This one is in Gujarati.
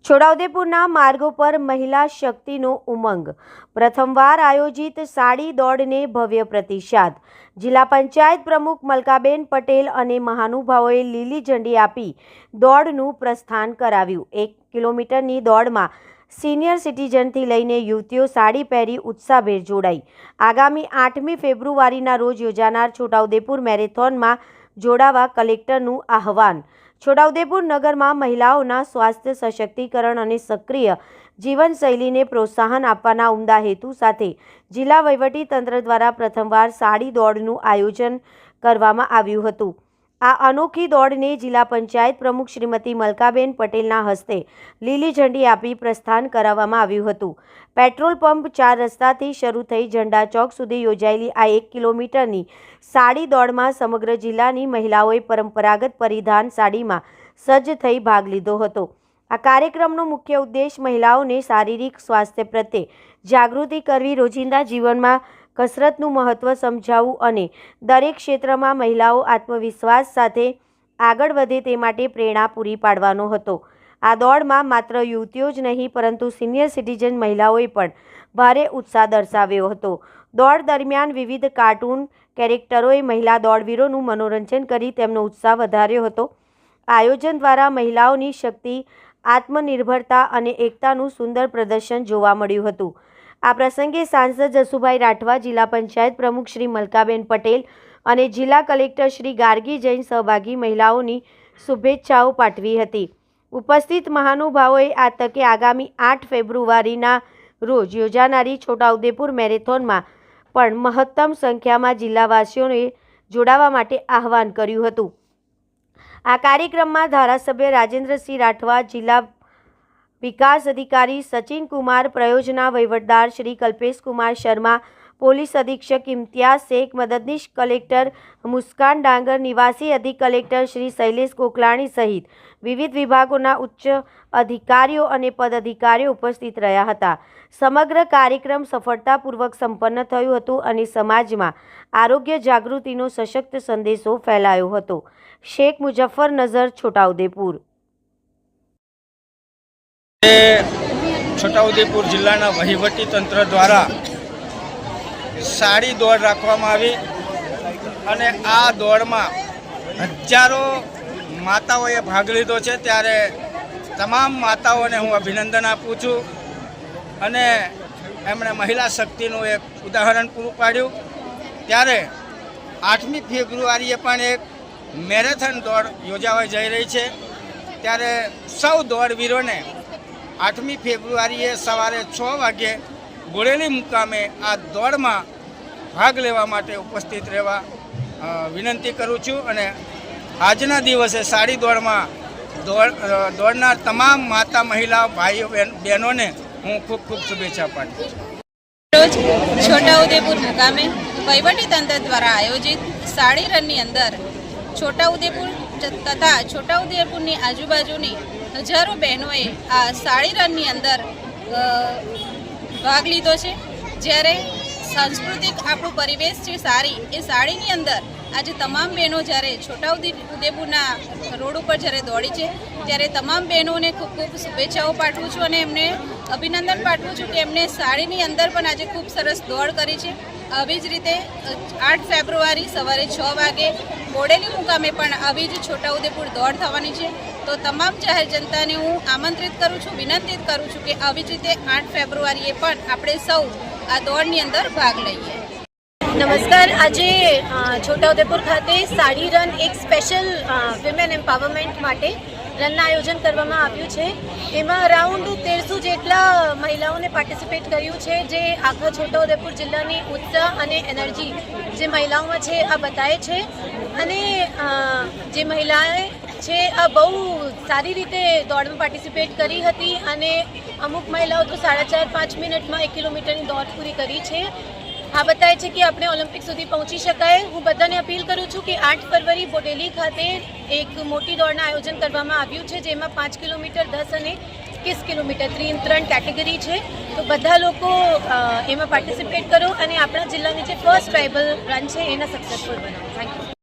છોટાઉદેપુરના માર્ગો પર મહિલા શક્તિનો ઉમંગ. પ્રથમવાર આયોજિત સાડી દોડને ભવ્ય પ્રતિસાદ. જિલ્લા પંચાયત પ્રમુખ મલકાબેન પટેલ અને મહાનુભાવોએ લીલી ઝંડી આપી દોડનું પ્રસ્થાન કરાવ્યું. 1 કિલોમીટરની દોડમાં સિનિયર સિટીઝનથી લઈને યુવતીઓ સાડી પહેરી ઉત્સાહભેર જોડાઈ. આગામી 8મી ફેબ્રુઆરીના રોજ યોજાનાર છોટાઉદેપુર મેરેથોનમાં જોડાવા કલેક્ટરનું આહવાન. છોટાઉદેપુર નગરમાં મહિલાઓના સ્વાસ્થ્ય સશક્તિકરણ અને સક્રિય જીવનશૈલીને પ્રોત્સાહન આપવાના ઉમદા હેતુ સાથે જિલ્લા વહીવટીતંત્ર દ્વારા પ્રથમવાર સાડી દોડનું આયોજન કરવામાં આવ્યું હતું. આ અનોખી દોડને જિલ્લા પંચાયત પ્રમુખ શ્રીમતી મલકાબેન પટેલના હસ્તે લીલી ઝંડી આપી પ્રસ્થાન કરાવવામાં આવ્યું હતું. પેટ્રોલ પંપ 4 રસ્તાથી શરૂ થઈ ઝંડા ચોક સુધી યોજાયેલી આ 1 કિલોમીટરની સાડી દોડમાં સમગ્ર જિલ્લાની મહિલાઓએ પરંપરાગત પરિધાન સાડીમાં સજ્જ થઈ ભાગ લીધો હતો. આ કાર્યક્રમનો મુખ્ય ઉદ્દેશ મહિલાઓને શારીરિક સ્વાસ્થ્ય પ્રત્યે જાગૃતિ કરવી, રોજિંદા જીવનમાં કસરતનું મહત્ત્વ સમજાવવું અને દરેક ક્ષેત્રમાં મહિલાઓ આત્મવિશ્વાસ સાથે આગળ વધે તે માટે પ્રેરણા પૂરી પાડવાનો હતો. આ દોડમાં માત્ર યુવતીઓ જ નહીં પરંતુ સિનિયર સિટીઝન મહિલાઓએ પણ ભારે ઉત્સાહ દર્શાવ્યો હતો. દોડ દરમિયાન વિવિધ કાર્ટૂન કેરેક્ટરોએ મહિલા દોડવીરોનું મનોરંજન કરી તેમનો ઉત્સાહ વધાર્યો હતો. આયોજન દ્વારા મહિલાઓની શક્તિ, આત્મનિર્ભરતા અને એકતાનું સુંદર પ્રદર્શન જોવા મળ્યું હતું. આ પ્રસંગે સાંસદ જસુભાઈ રાઠવા, જિલ્લા પંચાયત પ્રમુખ શ્રી મલકાબેન પટેલ અને જિલ્લા કલેક્ટર શ્રી ગાર્ગી જૈન સહભાગી મહિલાઓની શુભેચ્છાઓ પાઠવી હતી. ઉપસ્થિત મહાનુભાવોએ આ તકે આગામી 8 ફેબ્રુઆરીના રોજ યોજાનારી છોટાઉદેપુર મેરેથોનમાં પણ મહત્તમ સંખ્યામાં જિલ્લાવાસીઓને જોડાવા માટે આહવાન કર્યું હતું. આ કાર્યક્રમમાં ધારાસભ્ય રાજેન્દ્રસિંહ રાઠવા, જિલ્લા વિકાસ અધિકારી સચિન કુમાર, પ્રયોજના વહીવટદાર શ્રી કલ્પેશકુમાર શર્મા, પોલીસ અધિક્ષક ઇમ્તિયાઝ શેખ, મદદનીશ કલેક્ટર મુસ્કાન ડાંગર, નિવાસી અધિક કલેક્ટર શ્રી શૈલેષ કોકલાણી સહિત વિવિધ વિભાગોના ઉચ્ચ અધિકારીઓ અને પદાધિકારીઓ ઉપસ્થિત રહ્યા હતા. સમગ્ર કાર્યક્રમ સફળતાપૂર્વક સંપન્ન થયું હતું અને સમાજમાં આરોગ્ય જાગૃતિનો સશક્ત સંદેશો ફેલાયો હતો. શેખ મુઝફ્ફર નઝર, છોટાઉદેપુર. છોટાઉદેપુર જિલ્લાના વહીવટી તંત્ર દ્વારા સાડી દોડ રાખવામાં આવી અને આ દોડમાં હજારો માતાઓએ ભાગ લીધો છે. ત્યારે તમામ માતાઓને હું અભિનંદન આપું છું અને એમણે મહિલા શક્તિનું એક ઉદાહરણ પૂરું પાડ્યું. ત્યારે 8મી ફેબ્રુઆરીએ પણ એક મેરેથોન દોડ યોજાવા જઈ રહી છે. ત્યારે સૌ દોડવીરોને 8મી ફેબ્રુઆરીએ સવારે 6 વાગ્યે બોડેલી મુકામે આ દોડમાં ભાગ લેવા માટે ઉપસ્થિત રહેવા વિનંતી કરું છું. અને આજના દિવસે સાડી દોડમાં દોડનાર તમામ માતા, મહિલા, ભાઈઓ, બહેનોને હું ખૂબ ખૂબ શુભેચ્છા પાઠવું છું. રોજ છોટાઉદેપુર મુકામે વહીવટીતંત્ર દ્વારા આયોજિત સાડી રનની અંદર છોટાઉદેપુર તથા છોટાઉદેપુરની આજુબાજુની હજારો બહેનોએ આ સાડી રનની અંદર ભાગ લીધો છે. જ્યારે સાંસ્કૃતિક આપણું પરિવેશ છે સાડી, એ સાડીની અંદર આજે તમામ બહેનો જ્યારે છોટાઉદેપુરના રોડ ઉપર જ્યારે દોડી છે ત્યારે તમામ બહેનોને ખૂબ ખૂબ શુભેચ્છાઓ પાઠવું છું અને એમને અભિનંદન પાઠવું છું કે એમને સાડીની અંદર પણ આજે ખૂબ સરસ દોડ કરી છે. આવી જ રીતે 8 ફેબ્રુઆરી સવારે 6 વાગે બોડેલી મુકામે પણ આવી જ છોટાઉદેપુર દોડ થવાની છે. તો તમામ જાહેર જનતાને હું આમંત્રિત કરું છું, વિનંતી કરું છું કે આવી જ રીતે 8 ફેબ્રુઆરીએ પણ આપણે સૌ આ દોડની અંદર ભાગ લઈએ. નમસ્કાર. આજે છોટાઉદેપુર ખાતે સાડી રન એક સ્પેશિયલ વિમેન એમ્પાવરમેન્ટ માટે રનનું આયોજન કરવામાં આવ્યું છે. એમાં અરાઉન્ડ 1300 જેટલા મહિલાઓને પાર્ટિસિપેટ કર્યું છે, જે આખા છોટાઉદેપુર જિલ્લાની ઉત્સાહ અને એનર્જી જે મહિલાઓમાં છે આ બતાવે છે. અને જે મહિલાએ છે આ બહુ સારી રીતે દોડમાં પાર્ટિસિપેટ કરી હતી અને અમુક મહિલાઓ તો 4.5-5 મિનિટમાં 1 કિલોમીટરની દોડ પૂરી કરી છે. આ બતાવે છે કે આપણે ઓલિમ્પિક સુધી પહોંચી શકાય. હું બધાને અપીલ કરું છું કે 8 ફરવરી બોડેલી ખાતે એક મોટી દોડનું આયોજન કરવામાં આવ્યું છે, જેમાં 5 કિલોમીટર, 10 અને 21 કિલોમીટર 3 કેટેગરી છે. તો બધા લોકો એમાં પાર્ટિસિપેટ કરો અને આપણા જિલ્લાની જે ફર્સ્ટ ટ્રાઇબલ રન છે એને સક્સેસફુલ બનાવો. Thank you.